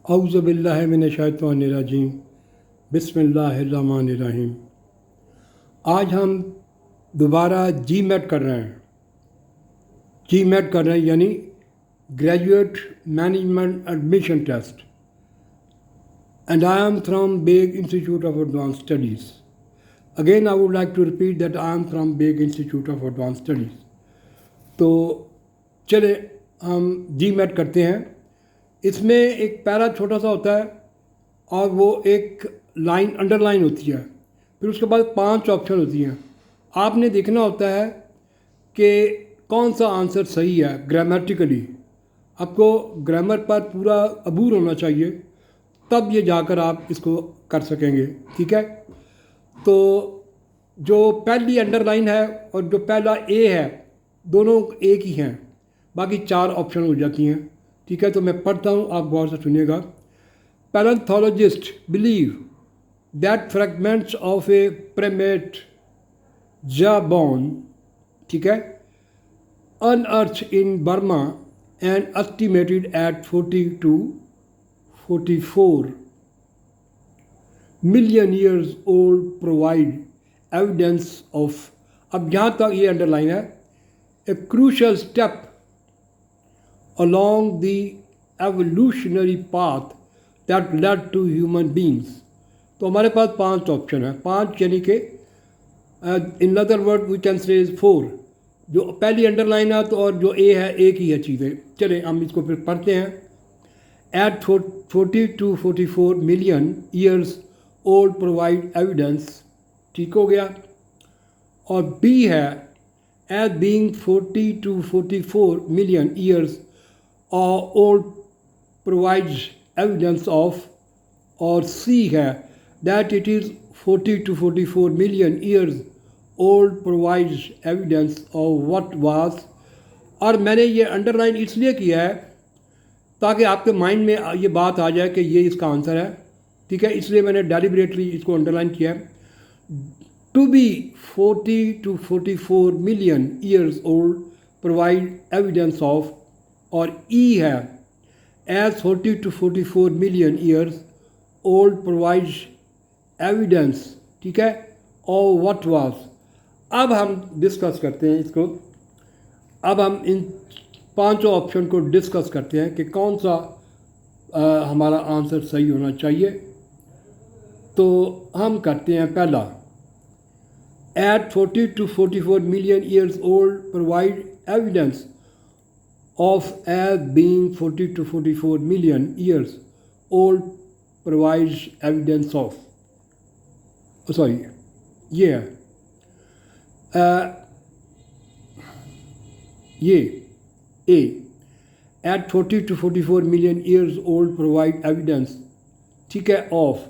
औज़ु बिल्लाहि मिनश-शैतानिर-रजीम। बिस्मिल्लाहिर्रहमानिर्रहीम। आज हम दोबारा जीमेट कर रहे हैं। जीमेट कर रहे हैं यानी graduate management admission test. And I am from Baig institute of advance studies. Again I would like to repeat that I am from Baig institute of advance studies. तो चले हम जीमेट करते हैं। इसमें एक पैरा छोटा सा होता है और वो एक लाइन अंडरलाइन होती है। फिर उसके बाद 5 ऑप्शन होती हैं। आपने देखना होता है कि कौन सा आंसर सही है ग्रामेटिकली। आपको ग्रामर पर पूरा अबूर होना चाहिए, तब ये जाकर आप इसको कर सकेंगे। ठीक है, तो जो पहली अंडरलाइन है और जो पहला ए है दोनों एक ही हैं, बाकी 4 ऑप्शन हो जाती हैं। ठीक है, तो मैं पढ़ता हूँ, आप गौर से सुनिएगा। Palaeontologist believe that fragments of a primate jawbone, ठीक है, unearthed in Burma and estimated at 40 to 44 million years old provide evidence of, अब यहाँ तक ये अंडरलाइन है, a crucial step along the evolutionary path that led to human beings। तो हमारे पास 5 ऑप्शन है, 5 यानी कि in other word we can say 4। जो पहली अंडरलाइन है तो और जो ए है एक ही है चीज़ें। चले हम इसको फिर पढ़ते हैं। At 40 to 44 million years old provide evidence, ठीक हो गया। और बी है as being 40 to 44 million years old provides evidence of. और सी है that it is 40 to 44 million years old provides evidence of what was. और मैंने ये अंडरलाइन इसलिए किया है ताकि आपके माइंड में ये बात आ जाए कि ये इसका आंसर है। ठीक है, इसलिए मैंने डेलिबरेटली इसको अंडरलाइन किया है। To be 40 to 44 million years old provide evidence of. और ई है as 40 to 44 million years old provides evidence, ठीक है, और व्हाट वाज। अब हम डिस्कस करते हैं इसको। अब हम इन 5 ऑप्शन को डिस्कस करते हैं कि कौन सा हमारा आंसर सही होना चाहिए। तो हम करते हैं पहला, at 40 to 44 million years old provide evidence of. As being 40 to 44 million years old provides evidence of. Sorry, ये है ये A at 40 to 44 million years old provide evidence, ठीक है, ऑफ।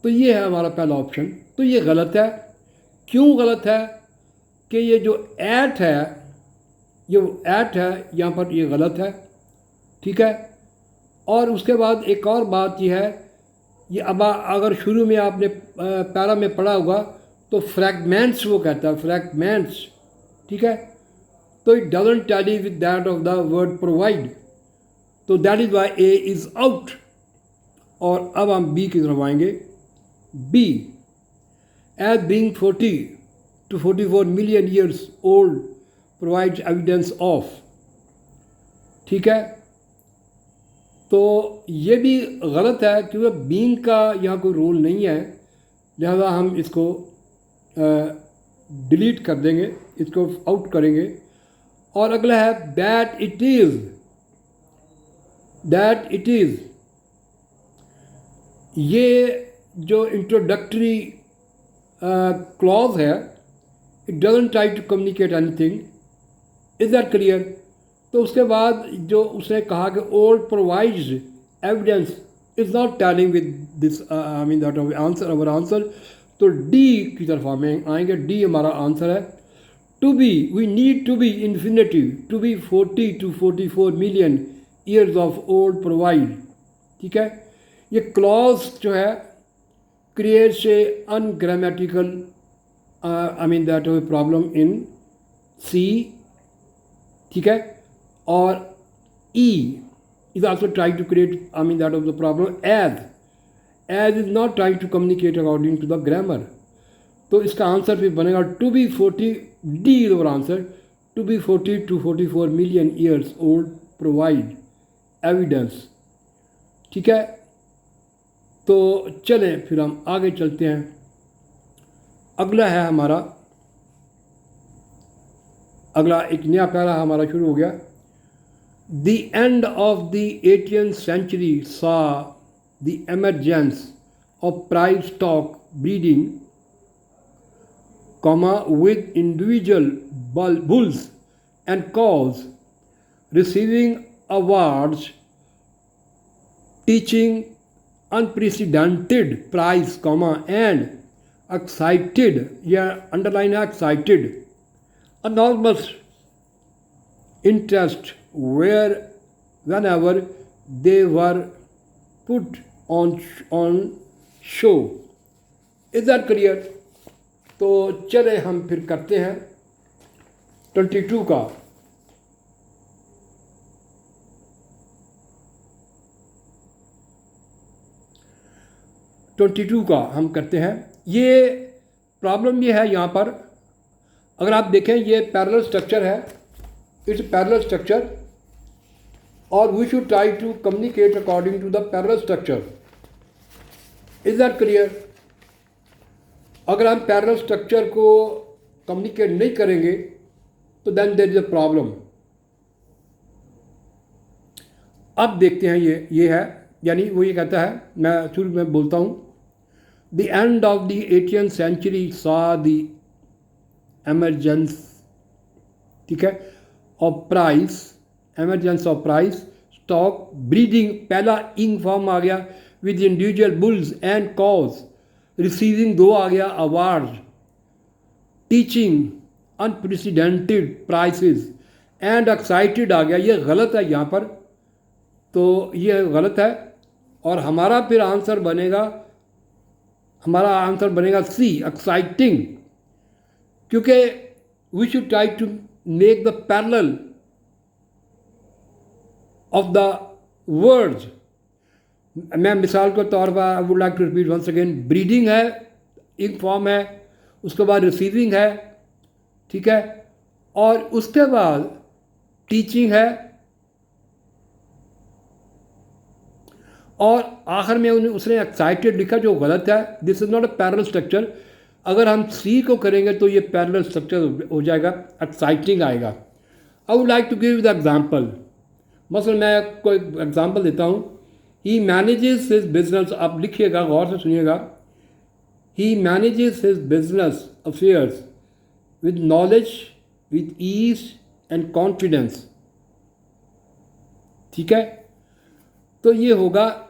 तो ये है हमारा पहला ऑप्शन। तो ये गलत है। क्यों गलत है? कि ये जो एट है, ये एट है यहाँ पर, ये गलत है। ठीक है, और उसके बाद एक और बात ये है, ये अब अगर शुरू में आपने पैरा में पढ़ा होगा तो फ्रैगमेंट्स वो कहता है, फ्रैगमेंट्स। ठीक है, तो it doesn't tally with that of the word provide. तो that is why A is out. और अब हम बी की तरफ आएंगे। B as being 40 to 44 million years old provides evidence of. ठीक है, तो ये भी गलत है क्योंकि बीइंग का यहाँ कोई रोल नहीं है, लिहाजा हम इसको डिलीट कर देंगे, इसको आउट करेंगे। और अगला है that it is. That it is, ये जो इंट्रोडक्टरी क्लॉज है, it doesn't try to communicate anything. Is that clear? तो उसके बाद जो उसने कहा कि old provides evidence is not telling with this, I mean that answer, our answer. तो डी की तरफ हमें आएंगे। डी हमारा आंसर है। To be, we need to be infinitive, to be 40 to 44 million years of old provide. ठीक है, ये क्लॉज जो है creates a ungrammatical, I mean that problem in C. ठीक है, और ई is also trying to create, I mean, that of the problem as is not trying to communicate according to the grammar. तो इसका answer फिर बनेगा to be 40, D is our answer, to be 40 to 44 million years old provide evidence. ठीक है, तो चलें फिर हम आगे चलते हैं। अगला है हमारा, अगला एक नया पैरा हमारा शुरू हो गया। The end of the 18th century saw the emergence of pride stock breeding, with individual bulls and cows receiving awards, teaching unprecedented prize, and excited, underline excited, enormous interest whenever they were put on show. Is that clear? तो चले हम फिर करते हैं 22 का। हम करते हैं। ये प्रॉब्लम ये है यहाँ पर, अगर आप देखें ये पैरेलल स्ट्रक्चर है, इट्स पैरेलल स्ट्रक्चर, और we should try to communicate according to the parallel structure. Is that clear? अगर हम पैरेलल स्ट्रक्चर को कम्युनिकेट नहीं करेंगे तो then there is a problem. अब देखते हैं ये है, यानी वो ये कहता है, मैं शुरू में बोलता हूँ, the end of the 18th century saw the emergence, ठीक है, of prize, emergence of prize stock breeding, पहला इंग फॉर्म आ गया, with individual bulls and cows, receiving दो आ गया, award, teaching unprecedented prices, and excited आ गया। ये गलत है यहाँ पर, तो ये गलत है, और हमारा फिर आंसर बनेगा सी, एक्साइटिंग, क्योंकि we should try to make the parallel of the words. मैं मिसाल के तौर पर I would like to repeat once again, breeding है, एक फॉर्म है, उसके बाद रिसीविंग है, ठीक है, और उसके बाद टीचिंग है, और आखिर में उसने एक्साइटेड लिखा, जो गलत है। This is not a parallel structure. अगर हम सी को करेंगे तो ये पैरेलल स्ट्रक्चर हो जाएगा, एक्साइटिंग आएगा। I would like to give the example. मसलन मैं कोई एग्जाम्पल देता हूँ, ही मैनेजेस हिज बिजनेस, आप लिखिएगा, गौर से सुनिएगा, he manages his business affairs with knowledge, with ease and confidence, ठीक है, तो ये होगा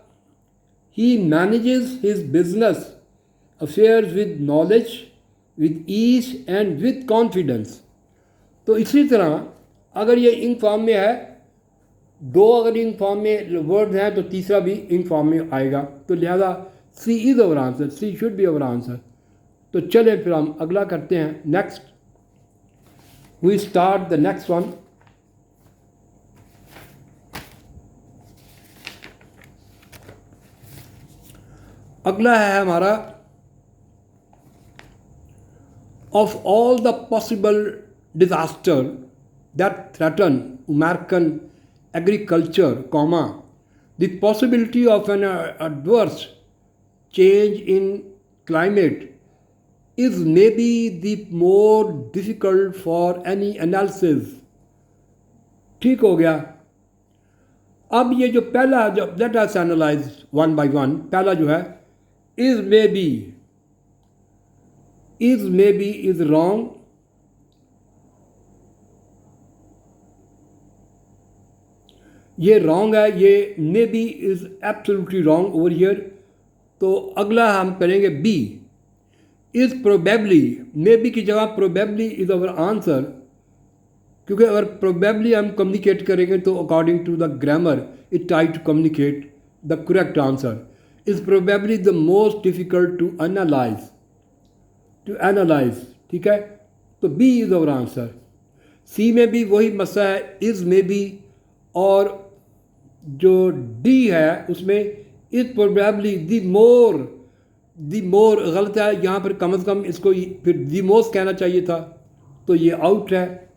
he manages his business affairs with knowledge, with ease and with confidence. तो इसी तरह अगर ये इंग फॉर्म में है, दो अगर इंग फॉर्म में वर्ड हैं तो तीसरा भी इंग फॉर्म में आएगा, तो लिहाजा C is our answer, C should be our answer. तो चले फिर हम अगला करते हैं, next we start the next one. अगला है हमारा, of all the possible disaster that threaten American agriculture, the possibility of an adverse change in climate is maybe the more difficult for any analysis। ठीक हो गया। अब ये जो पहला, जो let us analyse one by one, पहला जो है is maybe is wrong, ये रॉन्ग है, ये maybe is absolutely wrong over here. तो अगला हम करेंगे B, is probably, maybe की जगह प्रोबेबली इज़ अवर आंसर, क्योंकि अगर प्रोबेबली हम कम्युनिकेट करेंगे तो according to the grammar it try to communicate the correct answer. Is probably the most difficult to analyse, ठीक है, तो B is our answer. C में भी वही मसला है, इज़ मे बी और जो डी है उसमें इज प्रोबेबली दी मोर गलत है, यहाँ पर कम से कम इसको फिर दी मोस्ट कहना चाहिए था, तो ये आउट है।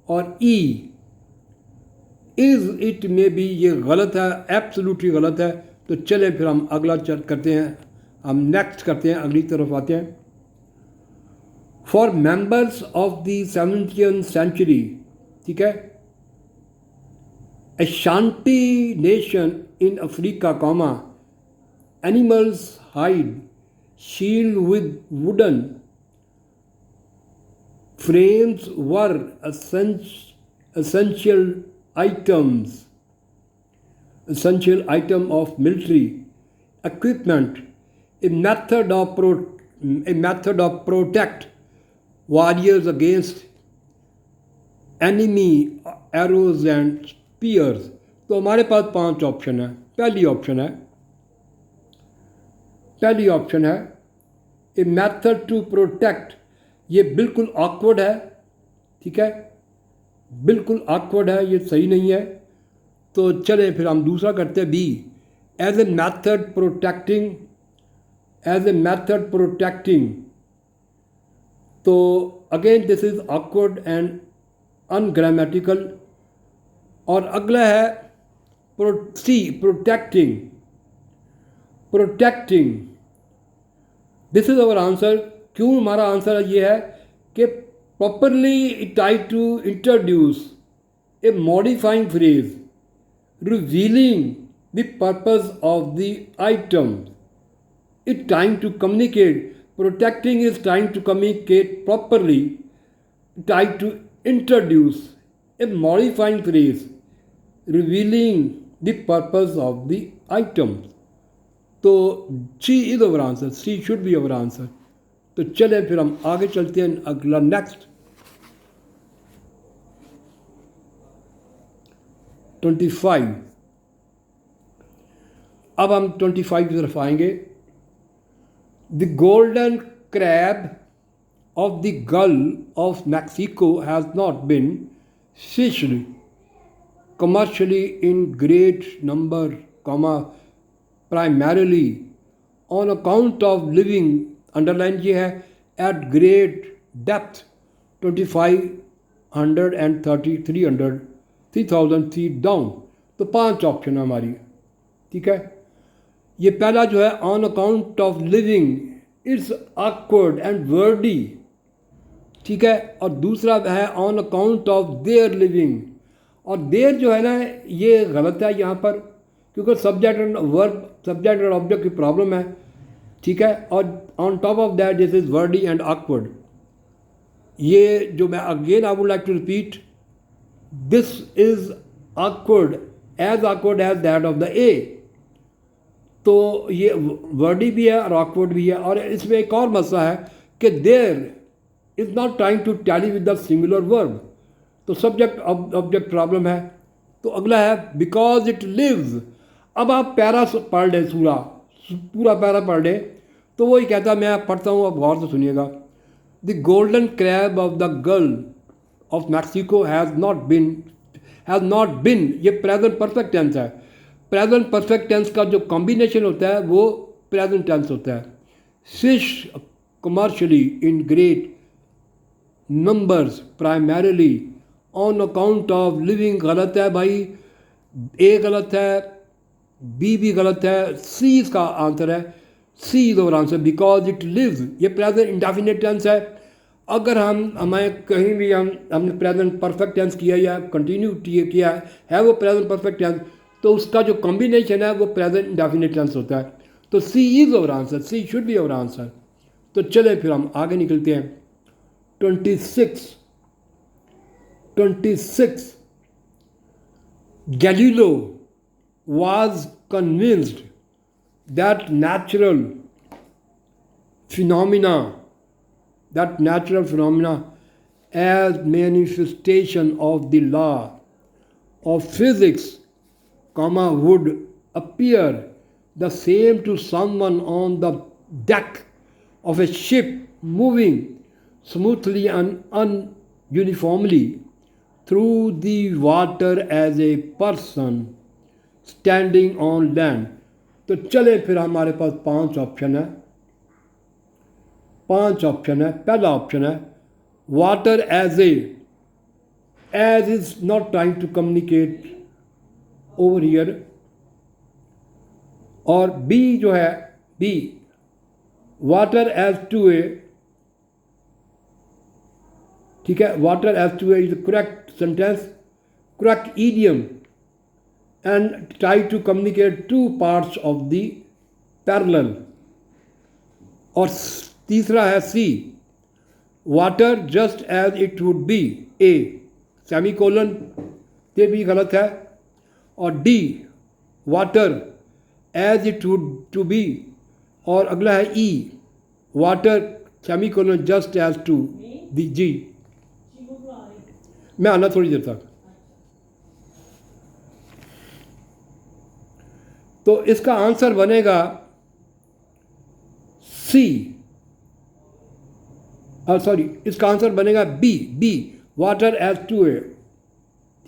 और ई इज़ इट में भी ये गलत है, एब्सोल्युटली गलत है। तो चले फिर हम अगला करते हैं, हम नेक्स्ट करते हैं, अगली तरफ आते हैं। For members of the 17th century, ठीक है, Ashanti nation in Africa, animals hide shield with wooden frames were essential item of military equipment, a method of protect warriors against enemy arrows and spears। तो हमारे पास 5 option है। पहली option है a method to protect, ये बिल्कुल awkward है, ठीक है, बिल्कुल ऑकवर्ड है, ये सही नहीं है। तो चले फिर हम दूसरा करते हैं, B as a method protecting. तो again this is awkward and ungrammatical. और अगला है C protecting. This is our answer. क्यों हमारा आंसर ये है कि properly try to introduce a modifying phrase revealing the purpose of the item. It trying to communicate, protecting is trying to communicate properly, try to introduce a modifying phrase revealing the purpose of the item। तो C is our answer, C should be our answer. तो चले फिर हम आगे चलते हैं, अगला next 25। अब हम 25 की तरफ आएंगे। The golden crab of the Gulf of Mexico has not been fished commercially in great number, primarily on account of living, underline ये है, at great depth 2500 and 3000 feet down। तो 5 ऑप्शन है हमारी, ठीक है। ये पहला जो है on account of living, it's awkward and Verde, ठीक है। और दूसरा है on account of their living, और देर जो है ना ये गलत है यहाँ पर, क्योंकि सब्जेक्ट एंड ऑब्जेक्ट की प्रॉब्लम है, ठीक है। और on top of that this is wordy and awkward. ये जो मैं again I would like to repeat, this is awkward as that of the A. तो ये वर्डी भी है और ऑकवर्ड भी है। और इसमें एक और मसला है कि there is not trying to tally with the singular verb, तो सब्जेक्ट ऑब्जेक्ट प्रॉब्लम है। तो अगला है बिकॉज इट लिव्स। अब आप पैरा पढ़ लें, पूरा पैरा पढ़ लें, तो वही कहता है, मैं पढ़ता हूँ, अब गौर से सुनिएगा। The golden crab of the Gulf of Mexico has not बिन, ये प्रेजेंट परफेक्ट टेंस है। प्रेजेंट परफेक्ट टेंस का जो कॉम्बिनेशन होता है वो प्रेजेंट टेंस होता है। Fish commercially in great numbers primarily on account of living, गलत है भाई, ए गलत है, बी भी गलत है, सी इसका आंसर है, C is our answer. Because it lives, ये प्रेजेंट इंडेफिनिट टेंस है। अगर हमें कहीं भी हमने प्रेजेंट परफेक्ट टेंस किया या कंटिन्यू किया है वो प्रेजेंट परफेक्ट टेंस, तो उसका जो कॉम्बिनेशन है वो प्रेजेंट इंडेफिनिट टेंस होता है। तो C is our answer, C should be our answer. तो चले फिर हम आगे निकलते हैं। 26 Galileo was convinced that natural phenomena as manifestation of the law of physics, would appear the same to someone on the deck of a ship moving smoothly and ununiformly through the water as a person standing on land. तो चले फिर हमारे पास 5 option है, 5 option है। पहला option है water as is not trying to communicate over here. और बी जो है, B water as to A, ठीक है, water as to A is correct sentence, correct idiom and try to communicate two parts of the parallel. और तीसरा है C water just as it would be a semicolon, ये भी गलत है। और D water as it would to be, और अगला है ई water semicolon just as to the जी। मैं आना थोड़ी देर तक। तो इसका आंसर बनेगा सी, सॉरी, इसका आंसर बनेगा B water as to A,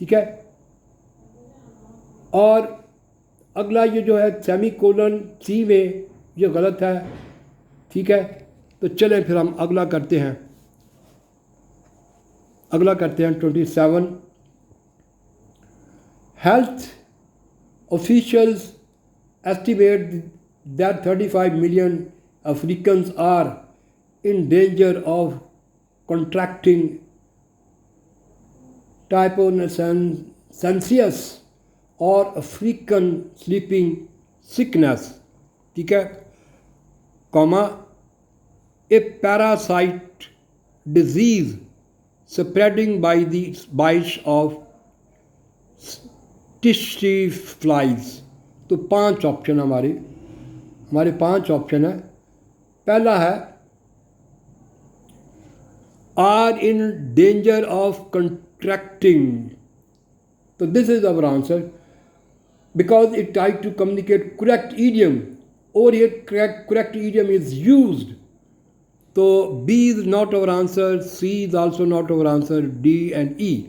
ठीक है। और अगला ये जो है सेमीकोलन सी में, ये गलत है, ठीक है। तो चलें फिर हम अगला करते हैं, 27। Health officials estimate that 35 million Africans are in danger of contracting trypanosomiasis or African sleeping sickness, ठीक है, comma, a parasite disease spreading by the bites of tissue flies। तो 5 ऑप्शन हमारे 5 ऑप्शन है। पहला है are in danger of contracting, तो this is our answer because it try to communicate correct idiom, और ये करेक्ट ईडियम इज यूज्ड। तो B is not our answer, C is also not our answer, D and E.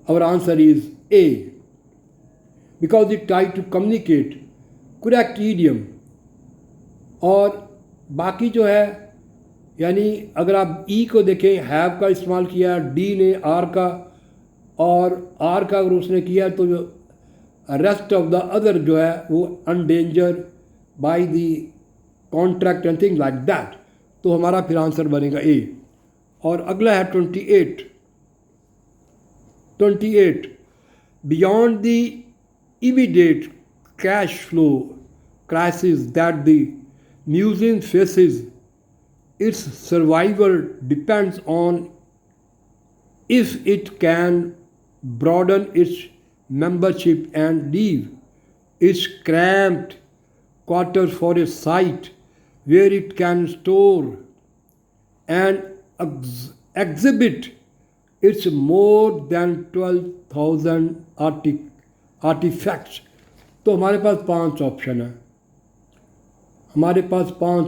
Our answer is A because it tried to communicate correct idiom। और बाकी जो है, यानी अगर आप ई को देखें, हैव का इस्तेमाल किया, डी ने आर का, और आर का अगर उसने किया तो जो रेस्ट ऑफ द अदर जो है वो in danger by the contract and thing like that. तो हमारा फिर आंसर बनेगा ए। और अगला है 28 beyond the immediate cash flow crisis that the museum faces, its survival depends on if it can broaden its membership and leave its cramped quarters for a site where it can store and exhibit its more than 12,000 artifacts. तो हमारे पास 5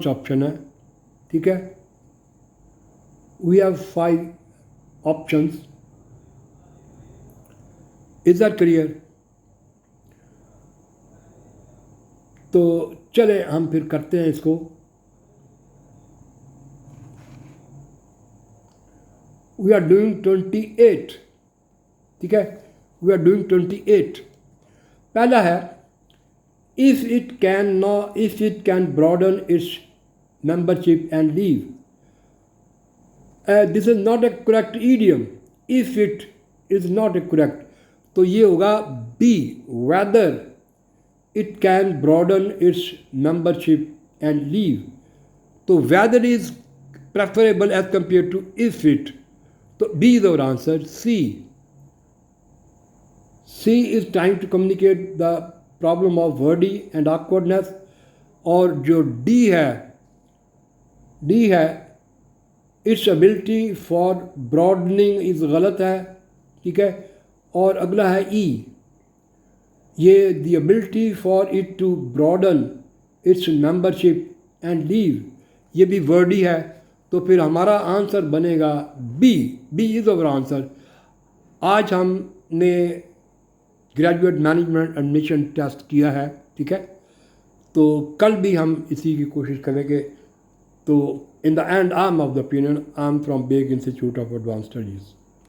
option है, ठीक है। We have 5 options. Is that clear? तो चले हम फिर करते हैं इसको। वी आर डूइंग 28, ठीक है, वी आर डूइंग 28। पहला है if it can broaden its membership and leave, this is not a correct idiom. If it is not a correct, तो ये होगा B whether it can broaden its membership and leave. तो whether is preferable as compare to if it, तो B is our answer. C is trying to communicate the problem of wordy and awkwardness। और जो D है its ability for broadening is गलत है, ठीक है। और अगला है E, ये the ability for it to broaden its membership and leave, ये भी wordy है। तो फिर हमारा आंसर बनेगा B इज अवर आंसर। आज हमने ग्रेजुएट मैनेजमेंट एडमिशन टेस्ट किया है, ठीक है। तो कल भी हम इसी की कोशिश करेंगे। तो in the end I am of the opinion, I am from Baig institute of advance studies.